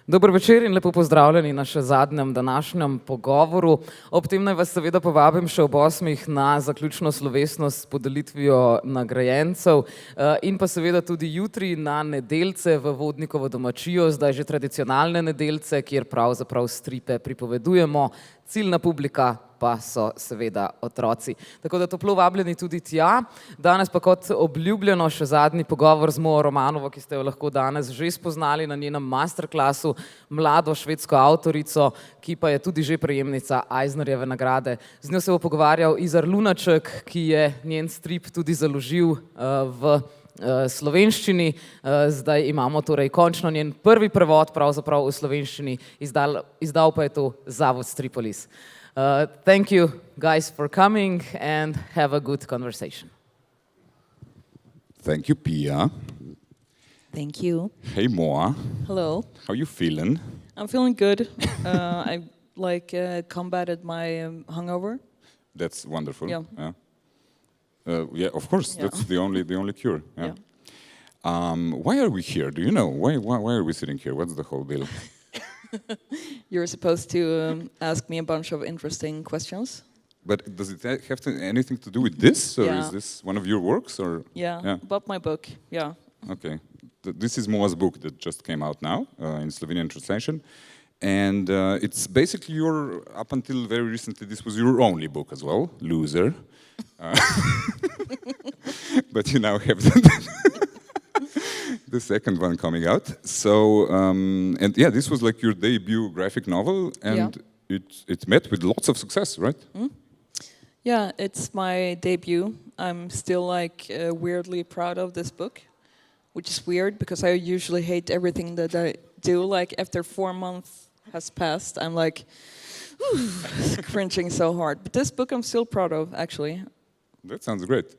Dober večer in lepo pozdravljeni na še zadnjem današnjem pogovoru. Ob tem naj vas seveda povabim še ob 8. na zaključno slovesnost s podelitvijo nagrajencev in pa seveda tudi jutri na nedeljce v Vodnikovo domačijo, zdaj že tradicionalne nedeljce, kjer pravzaprav stripe pripovedujemo. Ciljna publika pa so seveda otroci. Tako da toplo vabljeni tudi tja. Danes pa kot obljubljeno še zadnji pogovor z Moa Romanovo, ki ste jo lahko danes že spoznali na njenem masterklasu, mlado švedsko avtorico, ki pa je tudi že prejemnica Eisnerjeve nagrade. Z njo se bo pogovarjal Izar Lunaček, ki je njen strip tudi založil v slovenščini. Zdaj imamo torej končno njen prvi prevod pravzaprav v slovenščini, izdal pa je to Zavod Stripolis. Thank you guys for coming and have a good conversation. Thank you, Pia. Thank you. Hey, Moa. Hello. How you feeling? I'm feeling good. I combated my hungover. That's wonderful. Yeah. Yeah, of course. Yeah. That's the only cure. Yeah. Yeah. Why are we here? Do you know? Why are we sitting here? What's the whole deal? You're supposed to ask me a bunch of interesting questions. But does it have anything to do with this? Or Yeah. is this one of your works? Or Yeah, about my book. Yeah. Okay. This is Moa's book that just came out now in Slovenian translation. And it's basically up until very recently, this was your only book as well, Loser. But you now have the second one coming out. So, and yeah, this was like your debut graphic novel, and it met with lots of success, right? Mm? Yeah, it's my debut. I'm still weirdly proud of this book, which is weird because I usually hate everything that I do. Like after 4 months has passed, I'm like cringing so hard. But this book I'm still proud of, actually. That sounds great.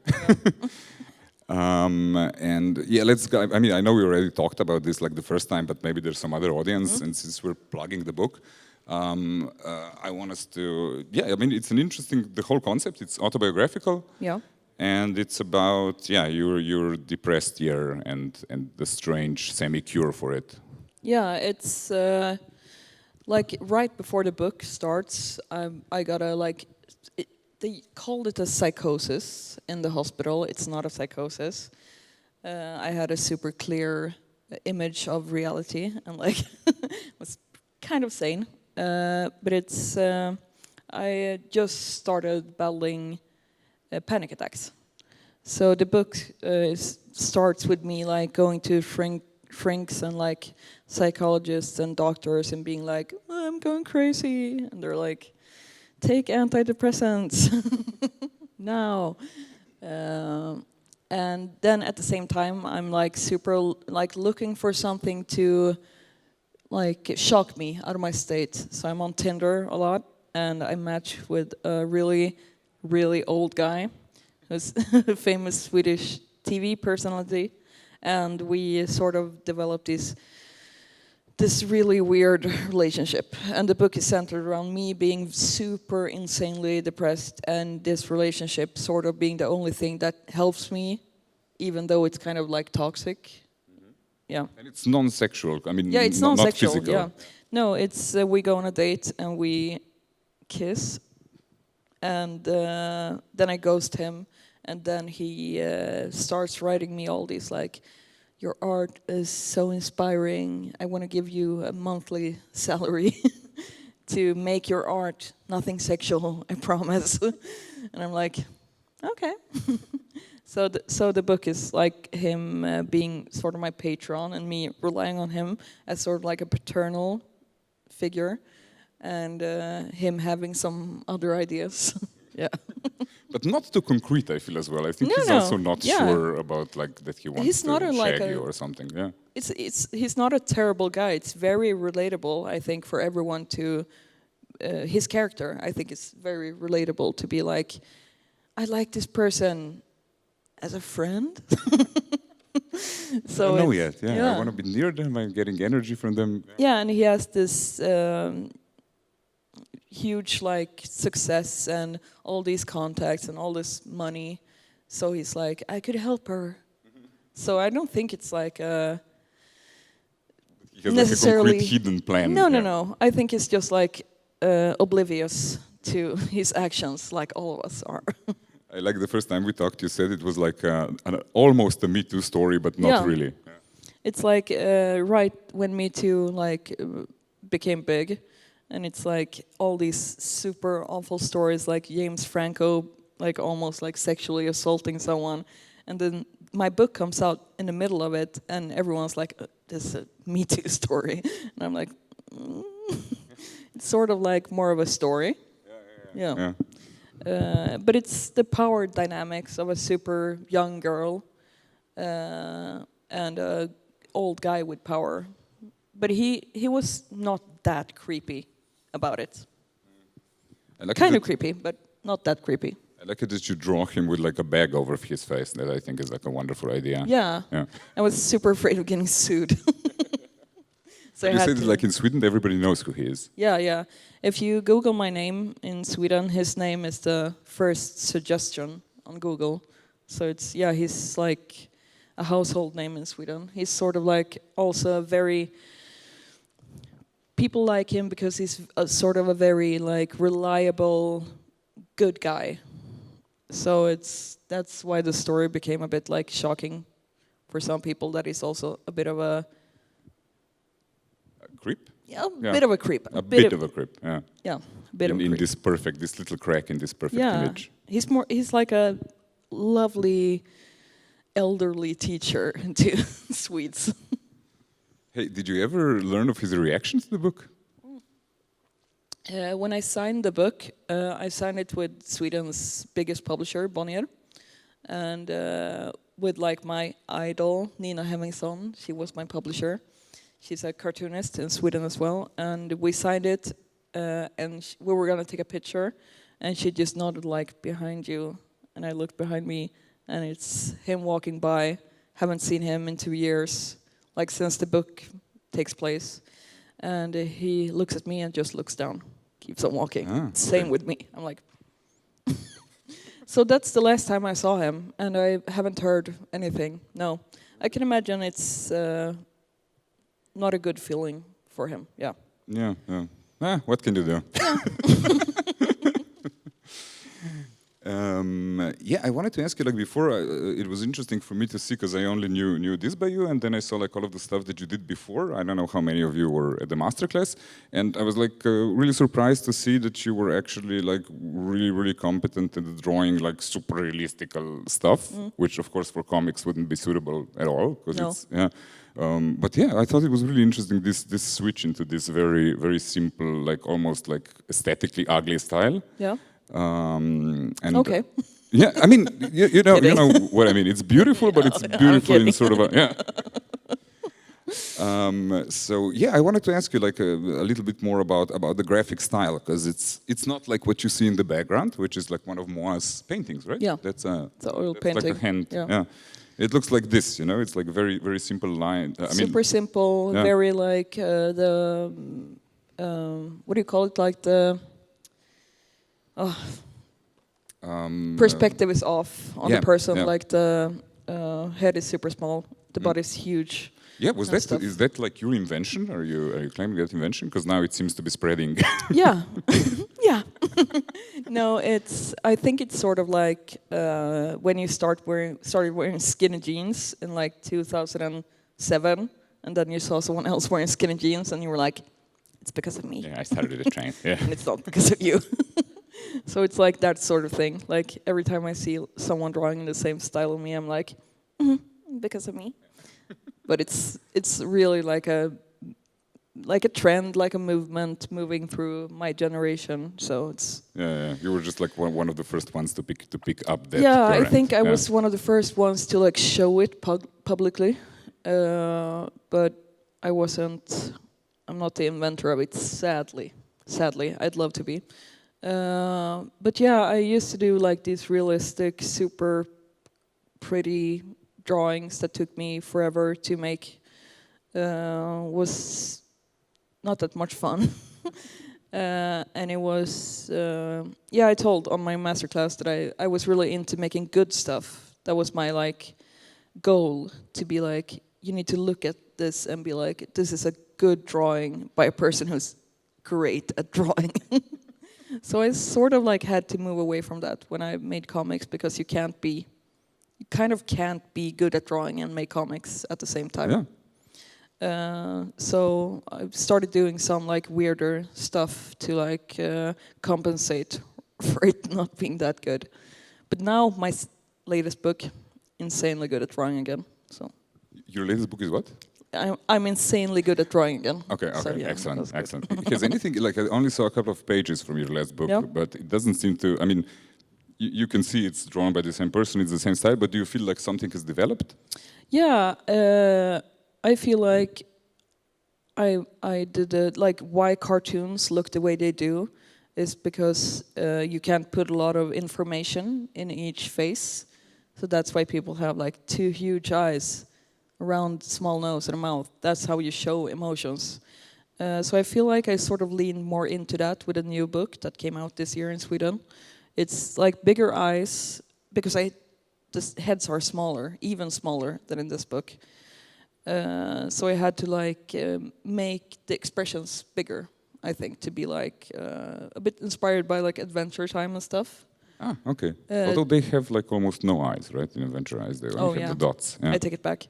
And yeah, let's go. I mean, I know we already talked about this like the first time, but maybe there's some other audience, and since we're plugging the book, I want us to, I mean, it's the whole concept, it's autobiographical. Yeah. And it's about, your depressed year and the strange semi-cure for it. Yeah, it's like right before the book starts, I got they called it a psychosis in the hospital. It's not a psychosis. I had a super clear image of reality and was kind of sane. But it's I just started battling panic attacks. So the book starts with me going to shrinks and psychologists and doctors and being like, oh, I'm going crazy, and they're like, take antidepressants now. And then at the same time, I'm super looking for something to shock me out of my state. So I'm on Tinder a lot, and I match with a really, really old guy who's a famous Swedish TV personality, and we sort of developed this really weird relationship. And the book is centered around me being super insanely depressed and this relationship sort of being the only thing that helps me, even though it's kind of toxic. Mm-hmm. Yeah. And it's non-sexual. I mean, it's non-sexual. Not physical. Yeah. No, it's we go on a date and we kiss, and then I ghost him, and then he starts writing me all these your art is so inspiring. I want to give you a monthly salary to make your art. Nothing sexual, I promise. And I'm like, okay. So the book is him being sort of my patron and me relying on him as sort of a paternal figure, and him having some other ideas. Yeah. But not too concrete, I feel as well. I think he's also not sure about that he wants to shag you or something. Yeah. He's not a terrible guy. It's very relatable, I think, for everyone to his character. I think it's very relatable to be I like this person as a friend. So I don't know yet. Yeah. I want to be near them. I'm getting energy from them. Yeah, and he has this huge success and all these contacts and all this money, so he's I could help her. So I don't think it's He has necessarily like a concrete hidden plan. No. I think he's just like oblivious to his actions, like all of us are. I like the first time we talked, you said it was like almost a Me Too story, but not really. Yeah. It's like right when Me Too became big, and it's like all these super awful stories, like James Franco, like almost like sexually assaulting someone, and then my book comes out in the middle of it, and everyone's like, "This is a Me Too story," and I'm like, it's sort of like more of a story. Yeah. But it's the power dynamics of a super young girl and a old guy with power. But he was not that creepy about it. Kind of creepy, but not that creepy. I like it that you draw him with like a bag over his face. That I think is like a wonderful idea. Yeah. I was super afraid of getting sued. So you said like in Sweden, everybody knows who he is. Yeah. If you Google my name in Sweden, his name is the first suggestion on Google. So it's, he's like a household name in Sweden. He's sort of like also a very, people like him because he's sort of a very like reliable, good guy. So that's why the story became a bit like shocking for some people, that he's also a bit of a creep? Yeah, a bit of a creep. A bit of a creep, yeah. Yeah, a bit of a creep. In this little crack in this perfect image. He's like a lovely elderly teacher to Swedes. Hey, did you ever learn of his reaction to the book? When I signed the book, I signed it with Sweden's biggest publisher, Bonnier, and with like my idol, Nina Hemmingsson. She was my publisher. She's a cartoonist in Sweden as well, and we signed it, and we were gonna take a picture, and she just nodded like, "Behind you," and I looked behind me, and it's him walking by. Haven't seen him in 2 years, like since the book takes place, and he looks at me and just looks down, keeps on walking. Same with me. I'm like, so that's the last time I saw him, and I haven't heard anything. No, I can imagine it's. Not a good feeling for him, yeah. What can you do? I wanted to ask you, like before, it was interesting for me to see, because I only knew this by you, and then I saw like all of the stuff that you did before. I don't know how many of you were at the masterclass, and I was like really surprised to see that you were actually like really competent in the drawing like super realistical stuff, which of course for comics wouldn't be suitable at all, because but I thought it was really interesting, this switch into this very simple, like almost like aesthetically ugly style. Yeah. And okay. Yeah, I mean, you know what I mean. It's beautiful, but it's beautiful in sort of a So I wanted to ask you like a little bit more about the graphic style, because it's not like what you see in the background, which is like one of Moa's paintings, right? Yeah. That's oil painting. Like a hand. Yeah. It looks like this, you know. It's like a very simple line. Super simple, very like the what do you call it? Like the perspective is off on the person. Yeah. Like the head is super small, the body is huge. Yeah, is that like your invention? Are you claiming that invention? Because now it seems to be spreading. Yeah, yeah. No, I think it's sort of like when you started wearing skinny jeans in like 2007, and then you saw someone else wearing skinny jeans, and you were like, "It's because of me." Yeah, I started a trend. Yeah, and it's not because of you. So it's like that sort of thing. Like every time I see someone drawing in the same style of me, I'm like, because of me. But it's really like a trend, like a movement moving through my generation. So it's you were just like one of the first ones to pick up that. Yeah, current. I think I was one of the first ones to like show it publicly, but I wasn't. I'm not the inventor of it. Sadly, I'd love to be. But yeah, I used to do like these realistic, super pretty drawings that took me forever to make. Was not that much fun. And it was, I told on my masterclass that I was really into making good stuff. That was my like goal, to be like, you need to look at this and be like, this is a good drawing by a person who's great at drawing. So I sort of like had to move away from that when I made comics, because you kind of can't be good at drawing and make comics at the same time. Yeah. So I started doing some like weirder stuff to like compensate for it not being that good. But now my latest book, insanely good at drawing again. So Your latest book is what? I'm insanely good at drawing again. Okay, So, yeah, excellent, that's good. excellent. Because anything, like I only saw a couple of pages from your last book, Yeah. but it doesn't seem to, I mean, you can see it's drawn by the same person, it's the same style, but do you feel like something has developed? Yeah, I feel like I did it, like why cartoons look the way they do is because you can't put a lot of information in each face. So that's why people have like two huge eyes, a round small nose and a mouth. That's how you show emotions. So I feel like I sort of lean more into that with a new book that came out this year in Sweden. It's like bigger eyes, because the heads are smaller, even smaller than in this book. So I had to like make the expressions bigger, I think, to be like a bit inspired by like Adventure Time and stuff. Ah, okay. Although they have like almost no eyes, right? In Adventure Eyes, they only have the dots. Yeah. I take it back.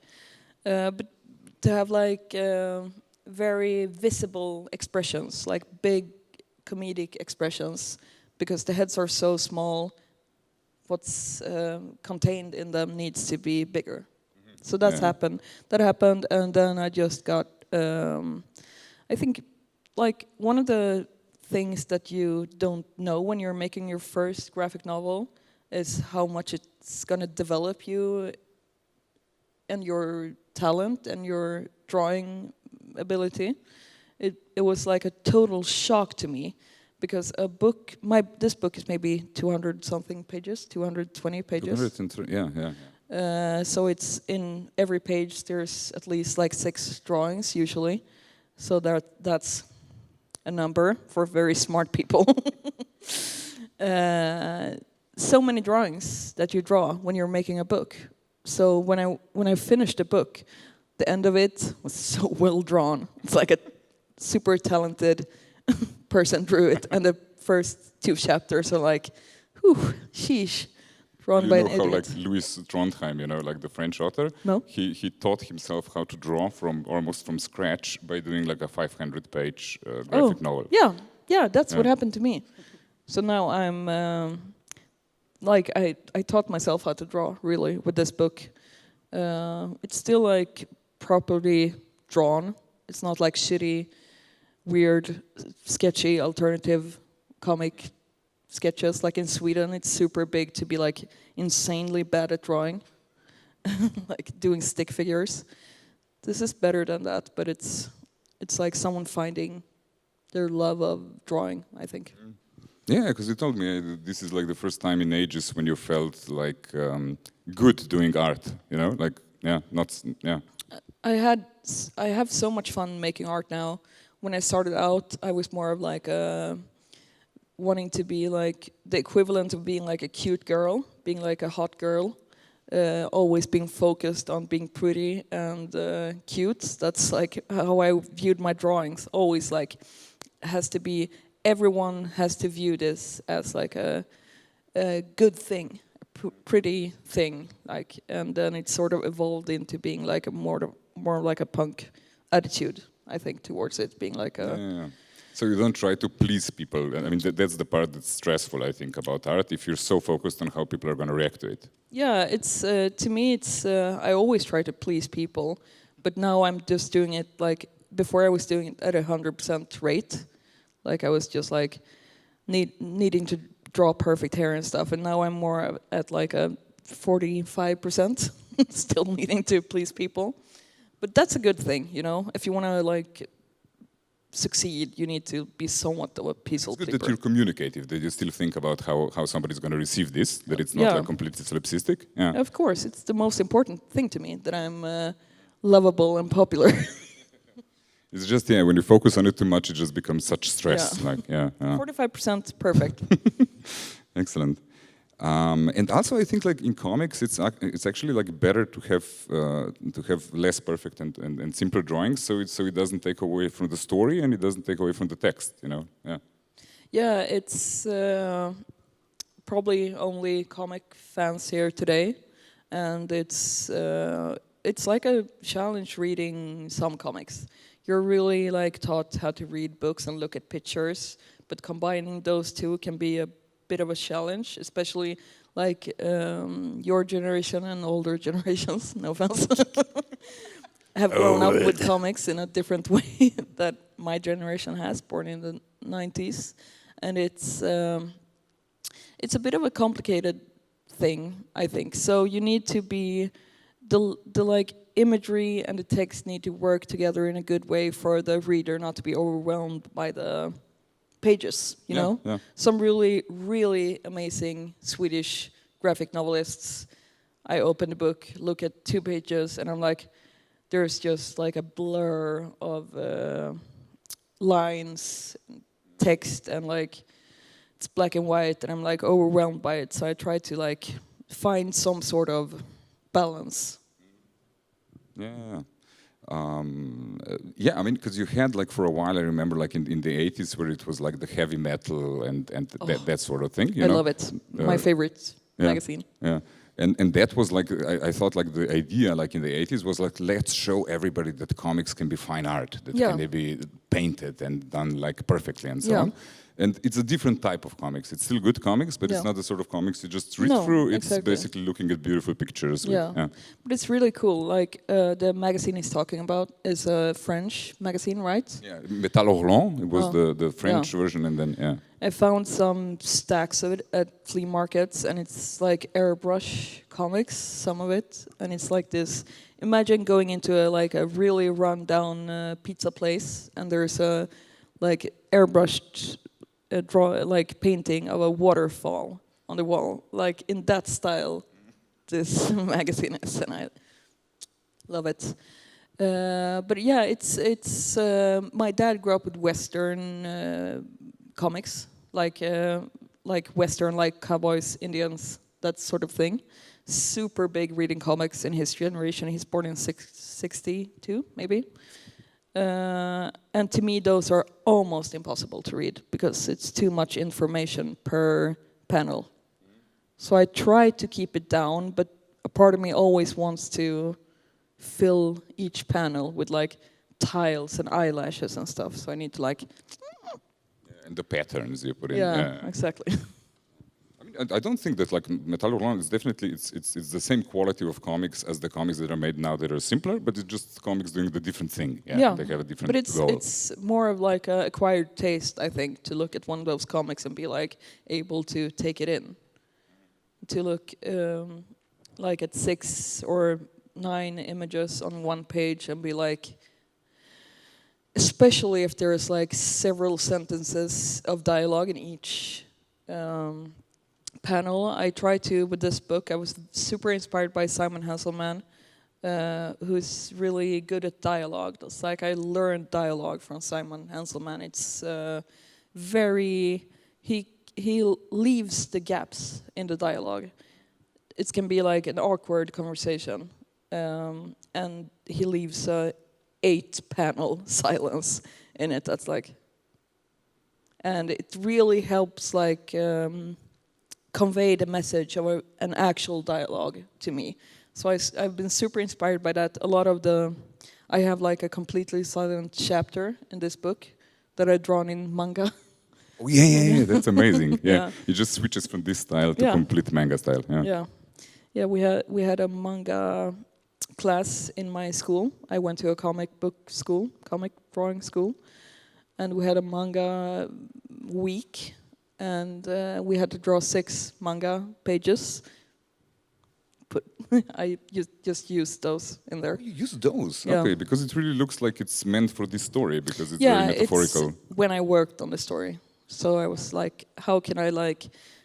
But to have like very visible expressions, like big comedic expressions, because the heads are so small, what's contained in them needs to be bigger. So that's happened. That happened, and then I just got. I think, like one of the things that you don't know when you're making your first graphic novel is how much it's gonna develop you and your talent and your drawing ability. It was like a total shock to me, because this book is maybe 200 something pages, 220 pages. 203, yeah. So it's in every page there's at least like 6 drawings usually. So that's a number for very smart people. So many drawings that you draw when you're making a book. So when I finished the book, the end of it was so well drawn. It's like a super talented person drew it, and the first 2 chapters are like, whew, sheesh. Drawn by an You know how idiot. like Louis Trondheim, you know, like the French author? No. He taught himself how to draw almost from scratch by doing like a 500-page graphic novel. Yeah, that's what happened to me. So now I'm like I taught myself how to draw really with this book. It's still like properly drawn. It's not like shitty, weird, sketchy alternative comic sketches. Like in Sweden, it's super big to be like insanely bad at drawing, like doing stick figures. This is better than that, but it's like someone finding their love of drawing, I think. Yeah, because you told me this is like the first time in ages when you felt like good doing art, you know, like I have so much fun making art now. When I started out, I was more of like wanting to be like the equivalent of being like a cute girl, being like a hot girl, always being focused on being pretty and cute. That's like how I viewed my drawings. Always like has to be, everyone has to view this as like a good thing, a pretty thing, like, and then it sort of evolved into being like a more like a punk attitude, I think, towards it being like a. Yeah. So you don't try to please people. I mean, that's the part that's stressful, I think, about art. If you're so focused on how people are going to react to it. Yeah, it's to me, it's I always try to please people, but now I'm just doing it like before I was doing it at 100% rate. Like I was just like needing to draw perfect hair and stuff, and now I'm more at like a 45%, still needing to please people. But that's a good thing, you know. If you want to like succeed, you need to be somewhat of a people It's good pleaser. that you're communicative, that you still think about how somebody's going to receive this, that it's not like completely solipsistic. Yeah. Of course, it's the most important thing to me, that I'm lovable and popular. It's just, when you focus on it too much, it just becomes such stress. Yeah. Like, 45% perfect. Excellent. And also, I think like in comics, it's actually like better to have less perfect and simpler drawings, so it doesn't take away from the story and it doesn't take away from the text. You know, yeah. Yeah, it's probably only comic fans here today, and it's like a challenge reading some comics. You're really like taught how to read books and look at pictures, but combining those two can be a bit of a challenge, especially like your generation and older generations, no offense, have grown up with comics in a different way that my generation has, born in the 90s. And it's a bit of a complicated thing, I think. So you need to be, the like imagery and the text need to work together in a good way for the reader not to be overwhelmed by the pages, you know? Yeah. Some really, really amazing Swedish graphic novelists. I open the book, look at 2 pages, and I'm like, there's just like a blur of lines, text, and like it's black and white, and I'm like overwhelmed by it. So I try to like find some sort of balance. Yeah. Yeah, I mean, because you had like for a while, I remember like in the 80s where it was like the heavy metal and that sort of thing. You I know? love it. My favorite magazine. Yeah. And that was like, I thought like the idea like in the 80s was like, let's show everybody that comics can be fine art, that can be painted and done like perfectly and so on. And it's a different type of comics. It's still good comics, but it's not the sort of comics you just read through. It's basically looking at beautiful pictures. But it's really cool. Like the magazine he's talking about is a French magazine, right? Yeah, Metal Hurlant, it was the French version, and then I found some stacks of it at flea markets, and it's like airbrush comics, some of it, and it's like this. Imagine going into a really run-down pizza place, and there's a like airbrushed painting of a waterfall on the wall, like in that style. This magazine is, and I love it. But yeah, it's my dad grew up with Western comics, like Western, like cowboys, Indians, that sort of thing. Super big reading comics in his generation. He's born in 62, maybe. And to me, those are almost impossible to read because it's too much information per panel. So I try to keep it down, but a part of me always wants to fill each panel with like tiles and eyelashes and stuff. So I need to like... and the patterns you put in. Yeah, exactly. I don't think that like Metal Hurlant is definitely it's the same quality of comics as the comics that are made now that are simpler, but it's just comics doing the different thing. Yeah, they have a different but it's more of like an acquired taste, I think, to look at one of those comics and be like able to take it in, to look like at 6 or 9 images on one page and be like, especially if there's like several sentences of dialogue in each panel. I try to, with this book, I was super inspired by Simon Hanselman, who's really good at dialogue. It's like I learned dialogue from Simon Hanselman. It's very, he leaves the gaps in the dialogue. It can be like an awkward conversation, and he leaves a 8-panel silence in it. That's like, and it really helps like convey the message of an actual dialogue to me. So I've been super inspired by that. A lot of I have like a completely silent chapter in this book that I've drawn in manga. Oh yeah, that's amazing. Yeah, it just switches from this style to complete manga style. Yeah. We had a manga class in my school. I went to a comic drawing school, and we had a manga week. And we had to draw 6 manga pages. I just used those in there. You use those? Yeah. Okay, because it really looks like it's meant for this story, because it's very metaphorical. It's when I worked on the story. So I was like, how can I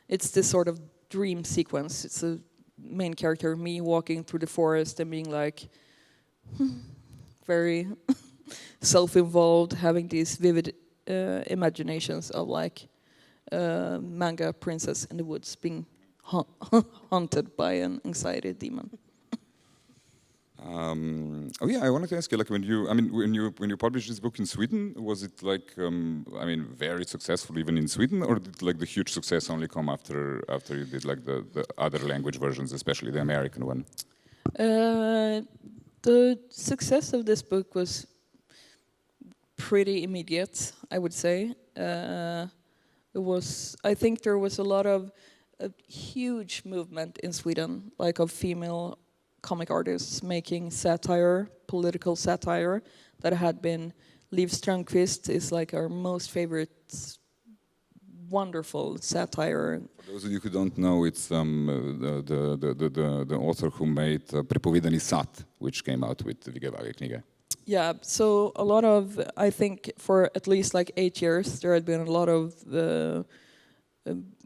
it's this sort of dream sequence. It's a main character, me walking through the forest and being like, very self-involved, having these vivid imaginations of like, manga princess in the woods being haunted by an anxiety demon. Oh yeah, I wanted to ask you, like when you published this book in Sweden, was it like, very successful even in Sweden, or did like the huge success only come after you did like the other language versions, especially the American one? The success of this book was pretty immediate, I would say. I think there was a huge movement in Sweden, like of female comic artists making satire, political satire, that had been. Liv Strömquist is like our most favorite, wonderful satire. For those of you who don't know, it's the author who made Prevedenem, which came out with Vigevage knjige. Yeah, so I think for at least like 8 years, there had been a lot of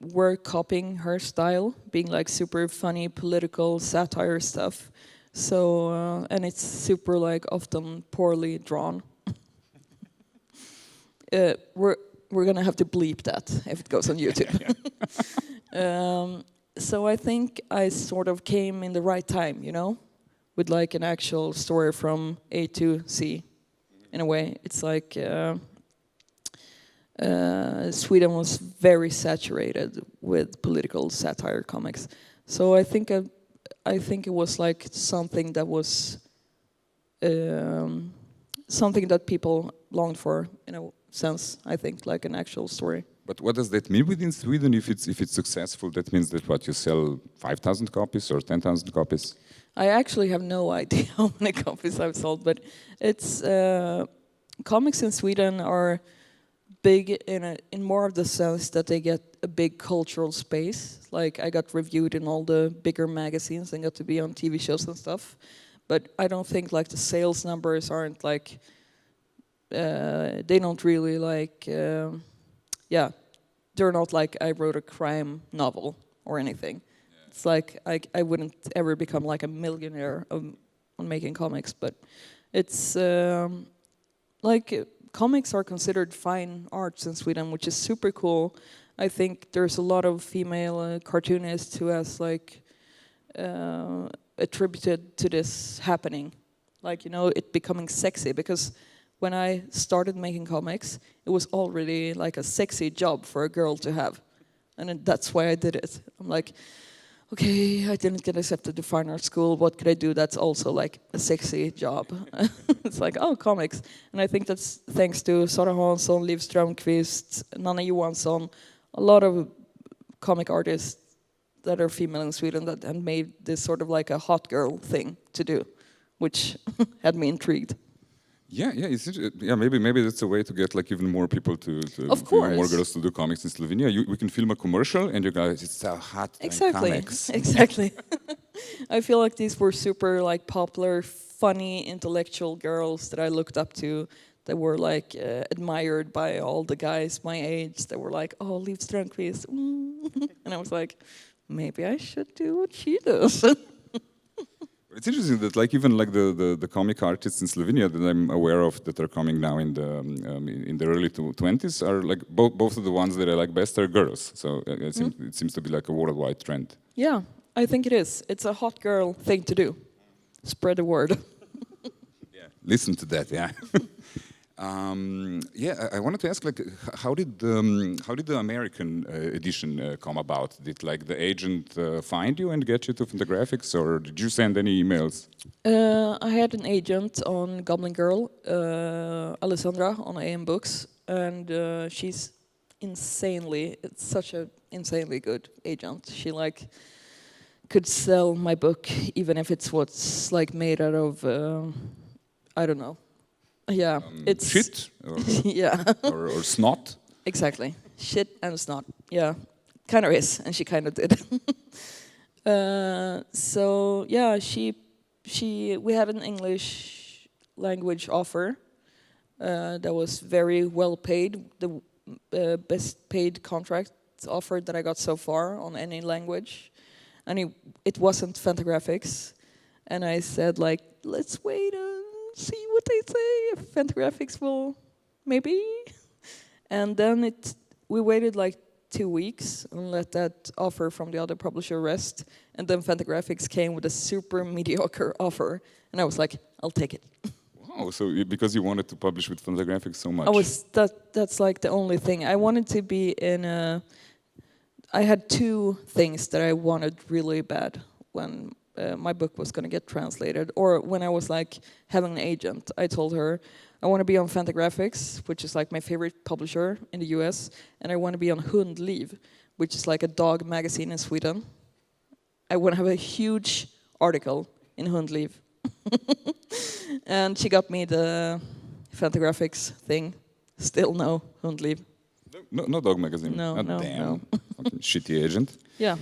work copying her style, being like super funny political satire stuff. So, and it's super like often poorly drawn. We're gonna have to bleep that if it goes on YouTube. So I think I sort of came in the right time, with like an actual story from A to C. In a way, it's like Sweden was very saturated with political satire comics. So I think it was like something that was something that people longed for, in a sense. I think like an actual story. But what does that mean within Sweden? If it's successful, that means that what you sell 5,000 copies or 10,000 copies? I actually have no idea how many copies I've sold, but it's comics in Sweden are big in more of the sense that they get a big cultural space. Like I got reviewed in all the bigger magazines and got to be on TV shows and stuff. But I don't think like the sales numbers aren't like they don't really like they're not like I wrote a crime novel or anything. Yeah. It's like I wouldn't ever become like a millionaire on making comics, but it's like comics are considered fine arts in Sweden, which is super cool. I think there's a lot of female cartoonists who has like attributed to this happening, like it becoming sexy, because when I started making comics, it was already like a sexy job for a girl to have, and that's why I did it. I'm like, okay, I didn't get accepted to fine art school. What could I do that's also like a sexy job? It's like, oh, comics. And I think that's thanks to Sara Hansson, Liv Strömquist, Nanna Johansson, a lot of comic artists that are female in Sweden that had made this sort of like a hot girl thing to do, which had me intrigued. Yeah, maybe that's a way to get like even more people to of course, even more girls to do comics in Slovenia. We can film a commercial and you guys, it's so hot. Exactly, comics. exactly. I feel like these were super like popular, funny, intellectual girls that I looked up to, that were like admired by all the guys my age. That were like, oh, Liv Strömquist, and I was like, maybe I should do what she does. It's interesting that like even like the comic artists in Slovenia that I'm aware of that are coming now in the early 20s are like both of the ones that I like best are girls. So it seems to be like a worldwide trend. Yeah, I think it is. It's a hot girl thing to do. Spread the word. Yeah, listen to that. Yeah. I wanted to ask, like, how did the American edition come about? Did like the agent find you and get you to Fantagraphics, or did you send any emails? I had an agent on Goblin Girl, Alessandra on AM Books, and she's it's such an insanely good agent. She like could sell my book even if it's what's like made out of I don't know. Yeah, it's shit. Or, yeah, or snot. Exactly, shit and snot. Yeah, kind of is, and she kind of did. So yeah, we had an English language offer that was very well paid. The best paid contract offer that I got so far on any language, and it wasn't Fantagraphics. And I said like, let's wait. See what they say, if Fantagraphics will maybe. And then we waited like 2 weeks and let that offer from the other publisher rest. And then Fantagraphics came with a super mediocre offer. And I was like, I'll take it. Wow, so because you wanted to publish with Fantagraphics so much. That's like the only thing. I wanted to be in a... I had 2 things that I wanted really bad when my book was going to get translated, or when I was like having an agent. I told her, I want to be on Fantagraphics, which is like my favorite publisher in the US, and I want to be on Hundliv, which is like a dog magazine in Sweden. I want to have a huge article in Hundliv. And she got me the Fantagraphics thing. Still no Hundliv. No dog magazine. No, Oh, no, damn. no. Fucking shitty agent. Yeah.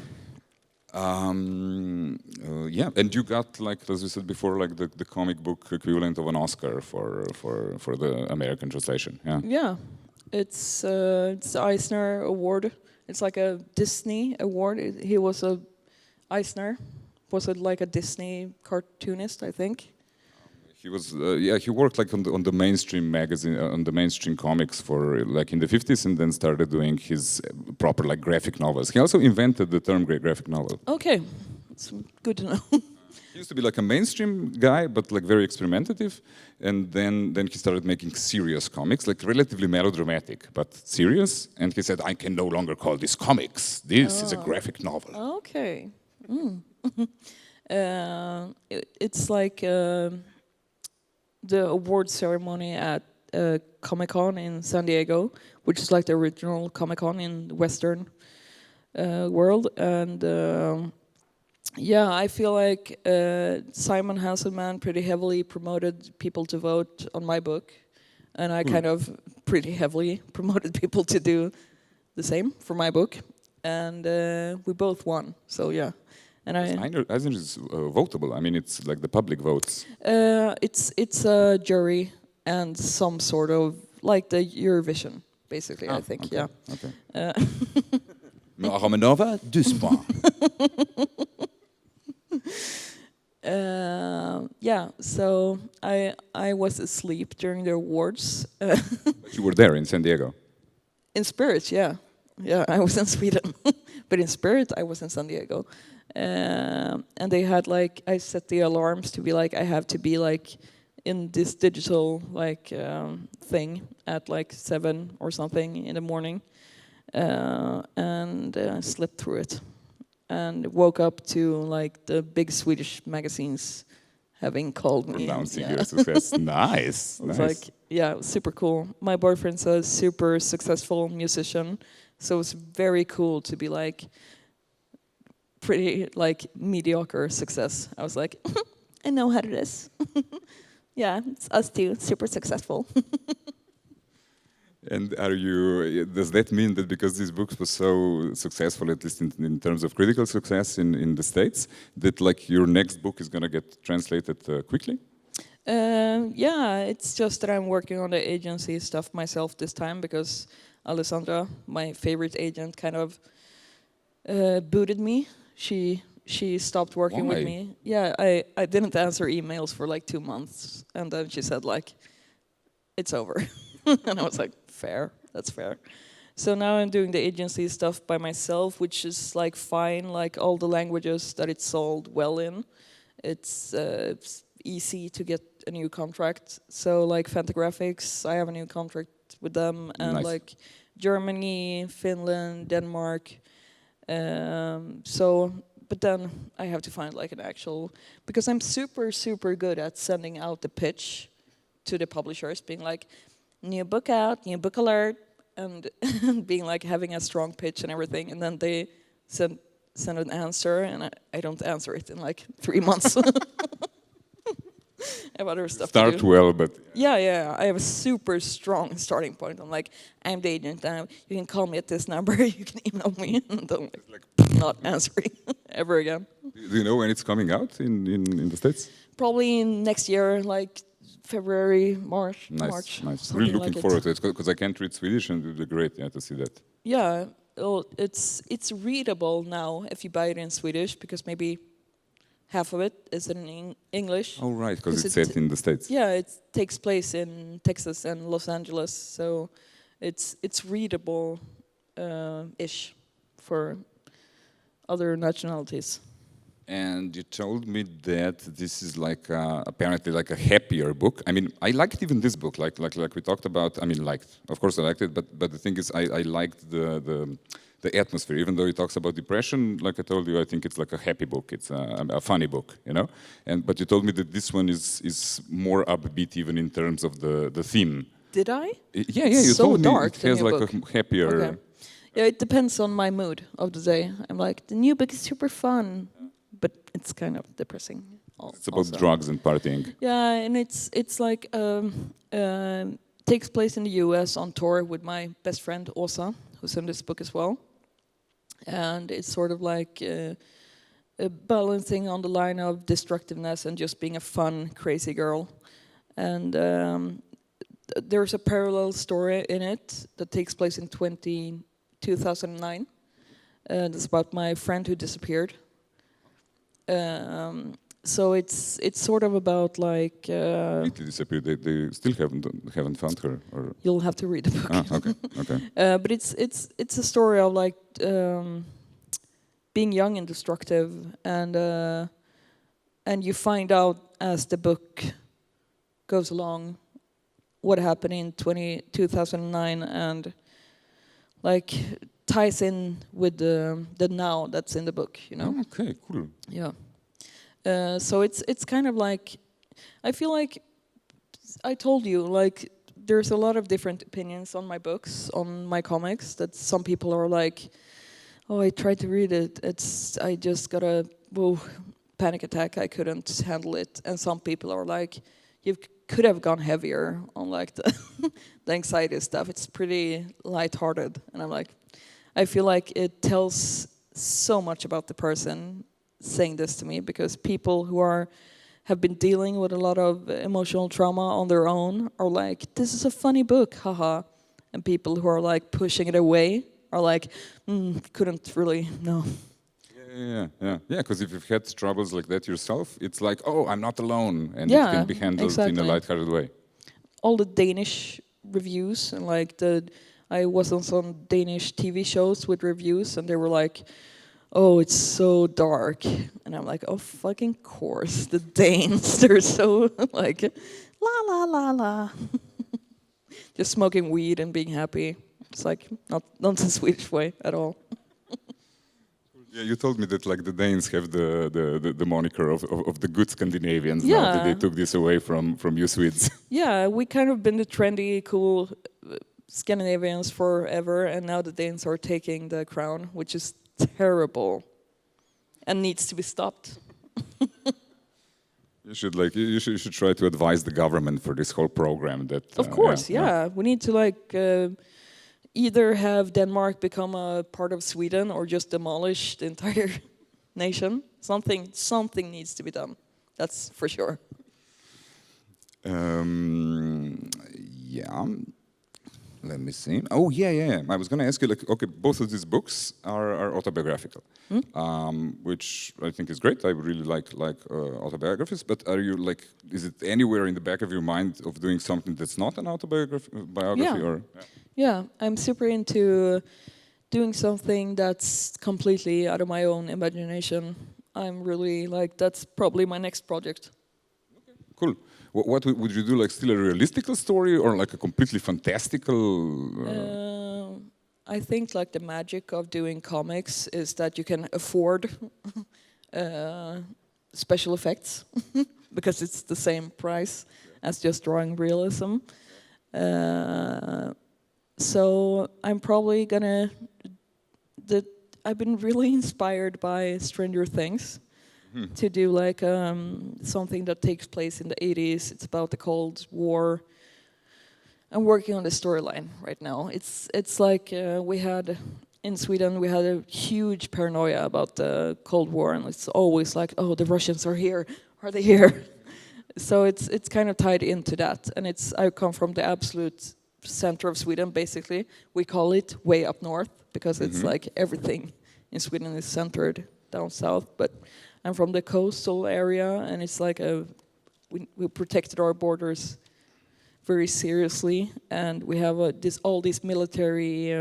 Yeah, and you got, like, as you said before, like the comic book equivalent of an Oscar for the American translation. Yeah. Yeah. It's the Eisner Award. It's like a Disney award. He was a Eisner. Was it like a Disney cartoonist, I think? He was, he worked like on the mainstream magazine, on the mainstream comics for like in the 50s, and then started doing his proper like graphic novels. He also invented the term graphic novel. Okay, it's good to know. He used to be like a mainstream guy, but like very experimentative, and then he started making serious comics, like relatively melodramatic, but serious. And he said, I can no longer call this comics. This is a graphic novel. Okay. It's like the award ceremony at Comic-Con in San Diego, which is like the original Comic-Con in the Western world. And yeah, I feel like Simon Hanselman pretty heavily promoted people to vote on my book. And I kind of pretty heavily promoted people to do the same for my book. And we both won, so yeah. And I think it's votable. I mean, it's like the public votes. It's a jury and some sort of like the Eurovision, basically. I think, okay, yeah. Okay. Moa Romanova, 12 points. Yeah. So I was asleep during the awards. But you were there in San Diego. In spirit, yeah. Yeah, I was in Sweden, but in spirit I was in San Diego. And they had like, I set the alarms to be like, I have to be like in this digital like thing at like 7 or something in the morning, and slept through it and woke up to like the big Swedish magazines having called me. Announcing your success. Nice. It's nice. like, yeah, it was super cool. My boyfriend's a super successful musician, so it's very cool to be like pretty like mediocre success. I was like, I know how it is. Yeah, it's us too, super successful. And does that mean that because these books were so successful, at least in terms of critical success in the States, that like your next book is going to get translated quickly? Yeah, it's just that I'm working on the agency stuff myself this time because Alessandra, my favorite agent, kind of booted me. She stopped working with me. Yeah, I didn't answer emails for like 2 months, and then she said like, it's over. And I was like, fair, that's fair. So now I'm doing the agency stuff by myself, which is like fine, like all the languages that it's sold well in. It's easy to get a new contract. So like Fantagraphics, I have a new contract with them, and nice. like Germany, Finland, Denmark. So, but then I have to find like an actual, because I'm super, super good at sending out the pitch to the publishers, being like, new book out, new book alert, and being like having a strong pitch and everything, and then they send an answer, and I don't answer it in like 3 months. I have other stuff Start to do. well, but... Yeah, I have a super strong starting point. I'm like, I'm the agent, you can call me at this number, you can email me, and then like not answering ever again. Do you know when it's coming out in the States? Probably next year, like February, March. Nice. Really looking forward to it, because I can't read Swedish, and it would be great to see that. Yeah, well, it's readable now if you buy it in Swedish, because maybe half of it is in English. Oh, right, because it's set in the States. Yeah, it takes place in Texas and Los Angeles, so it's readable ish for other nationalities. And you told me that this is like apparently like a happier book. I mean, I liked even this book, like we talked about. I mean, of course I liked it, but the thing is, I liked the atmosphere. Even though he talks about depression, like I told you, I think it's like a happy book. It's a funny book, you know. But you told me that this one is more upbeat, even in terms of the theme. Did I? Yeah, you so told me dark, it the has new like book. a happier. Okay. Yeah, it depends on my mood of the day. I'm like, the new book is super fun, but it's kind of depressing. It's about also. drugs and partying. Yeah, and it's like takes place in the U.S. on tour with my best friend Åsa, who's in this book as well. And it's sort of like balancing on the line of destructiveness and just being a fun, crazy girl. And there's a parallel story in it that takes place in 2009. It's about my friend who disappeared. So it's sort of about like. Completely disappeared. They still haven't found her. Or? You'll have to read the book. Okay. But it's a story of like being young and destructive, and you find out as the book goes along what happened in 2009, and like ties in with the now that's in the book, you know. Okay, cool. Yeah. So it's kind of like, I feel like I told you, like there's a lot of different opinions on my books, on my comics, that some people are like, oh, I tried to read it, I just got a panic attack, I couldn't handle it. And some people are like, you could have gone heavier on like the anxiety stuff, it's pretty lighthearted. And I'm like, I feel like it tells so much about the person saying this to me, because people who have been dealing with a lot of emotional trauma on their own are like, this is a funny book, haha. And people who are like pushing it away are like, couldn't really, no. Yeah. Because if you've had troubles like that yourself, it's like, oh, I'm not alone, and yeah, it can be handled in a lighthearted way. All the Danish reviews, and like I was on some Danish TV shows with reviews, and they were like, oh, it's so dark. And I'm like, oh, fucking course. The Danes, they're so like, la, la, la, la. Just smoking weed and being happy. It's like, not the Swedish way at all. Yeah, you told me that like the Danes have the moniker of the good Scandinavians now, Yeah. that they took this away from you Swedes. Yeah, we kind of been the trendy, cool Scandinavians forever, and now the Danes are taking the crown, which is terrible and needs to be stopped. You should try to advise the government for this whole program. That Of course, yeah. We need to like either have Denmark become a part of Sweden or just demolish the entire nation. Something needs to be done. That's for sure. Yeah. Let me see. Oh, yeah. I was going to ask you, like, okay, both of these books are autobiographical, which I think is great. I really like autobiographies. But are you like, is it anywhere in the back of your mind of doing something that's not an autobiography? Yeah. Or? Yeah, I'm super into doing something that's completely out of my own imagination. I'm really like, that's probably my next project. Okay, cool. What would you do? Like still a realistical story or like a completely fantastical? I think like the magic of doing comics is that you can afford special effects because it's the same price as just drawing realism. So I'm probably gonna. I've been really inspired by Stranger Things. To do like something that takes place in the 80s. It's about the Cold War. I'm working on the storyline right now. It's like we had in Sweden, we had a huge paranoia about the Cold War, and it's always like, oh, the Russians are here. Are they here? So it's kind of tied into that, and I come from the absolute center of Sweden. Basically, we call it way up north because it's like everything in Sweden is centered down south, but I'm from the coastal area, and it's like we protected our borders very seriously, and we have all these military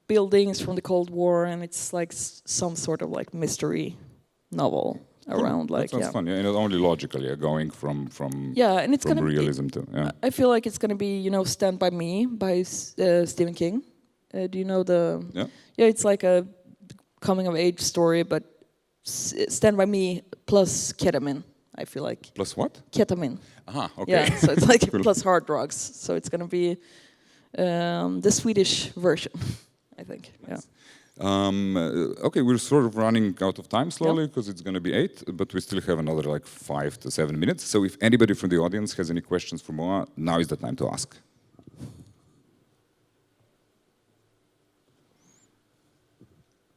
buildings from the Cold War, and it's like some sort of like mystery novel around like that sounds fun. Yeah, and only logical. Yeah, going from and it's from gonna realism to I feel like it's gonna be Stand by Me by Stephen King. Do you know the? Yeah, it's like a coming of age story, but Stand by Me plus ketamine. I feel like plus what? Ketamine. Aha, okay. Yeah, so it's like Cool. plus hard drugs. So it's gonna be the Swedish version, I think. Nice. Okay, we're sort of running out of time slowly because it's going to be 8, but we still have another like 5 to 7 minutes. So if anybody from the audience has any questions for Moa, now is the time to ask.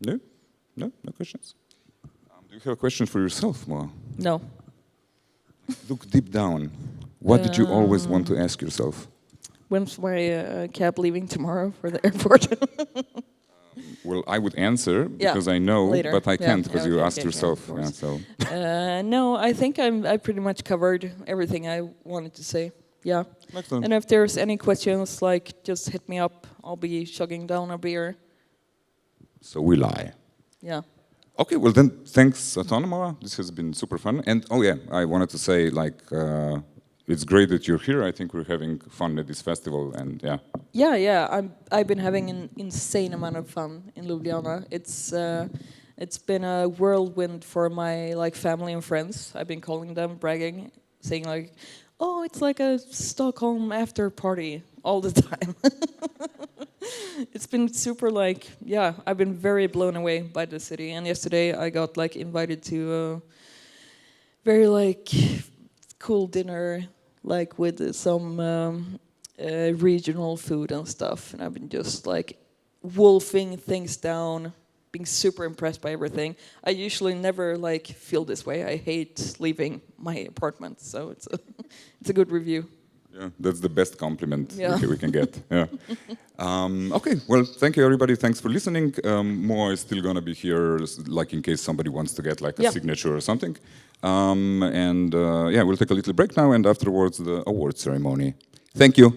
No? No? No questions? Do you have a question for yourself, Moa? No. Look deep down. What did you always want to ask yourself? When's my cab leaving tomorrow for the airport? Well, I would answer because I know, later. but I can't because you okay, asked yourself. of Yeah, course. so. No, I think I pretty much covered everything I wanted to say. Yeah. Excellent. And if there's any questions, like just hit me up. I'll be chugging down a beer. So we lie. Yeah. Okay, well then, thanks a ton, Moa. This has been super fun. And oh yeah, I wanted to say it's great that you're here. I think we're having fun at this festival, and yeah. Yeah. I've been having an insane amount of fun in Ljubljana. It's been a whirlwind for my like family and friends. I've been calling them, bragging, saying like, "Oh, it's like a Stockholm after party all the time." It's been super I've been very blown away by the city. And yesterday I got like invited to a very cool dinner, like with some regional food and stuff. And I've been just like wolfing things down, being super impressed by everything. I usually never feel this way. I hate leaving my apartment, so it's a good review. Yeah, that's the best compliment Yeah. we can get. Yeah. Okay, well, thank you, everybody. Thanks for listening. Moa is still going to be here, like in case somebody wants to get a signature or something. We'll take a little break now, and afterwards the award ceremony. Thank you.